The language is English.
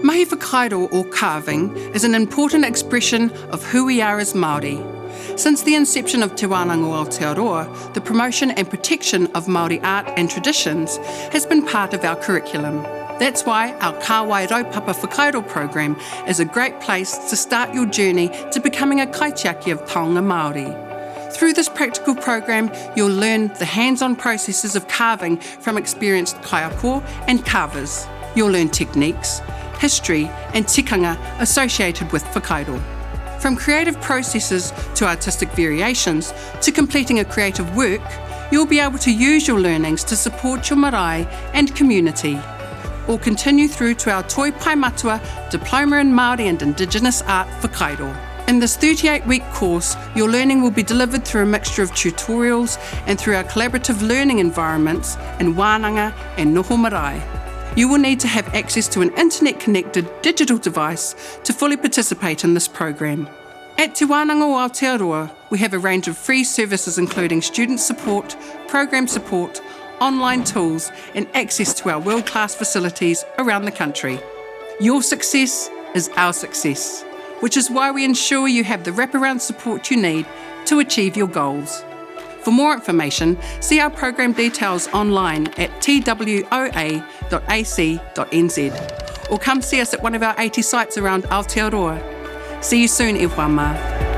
Mahi whakairo or carving is an important expression of who we are as Māori. Since the inception of Te Wānanga o Aotearoa, the promotion and protection of Māori art and traditions has been part of our curriculum. That's why our Kāwai Raupapa Whakairo program is a great place to start your journey to becoming a kaitiaki of taonga Māori. Through this practical program, you'll learn the hands-on processes of carving from experienced kaiako and carvers. You'll learn techniques, history and tikanga associated with whakairo. From creative processes to artistic variations to completing a creative work, you'll be able to use your learnings to support your marae and community. Or continue through to our Toi Pai Matua Diploma in Māori and Indigenous Art Whakairo. In this 38-week course, your learning will be delivered through a mixture of tutorials and through our collaborative learning environments in Wānanga and Noho Marae. You will need to have access to an internet-connected digital device to fully participate in this program. At Te Wānanga o Aotearoa, we have a range of free services including student support, program support, online tools and access to our world-class facilities around the country. Your success is our success, which is why we ensure you have the wraparound support you need to achieve your goals. For more information, see our program details online at twoa.ac.nz or come see us at one of our 80 sites around Aotearoa. See you soon, e whā mā.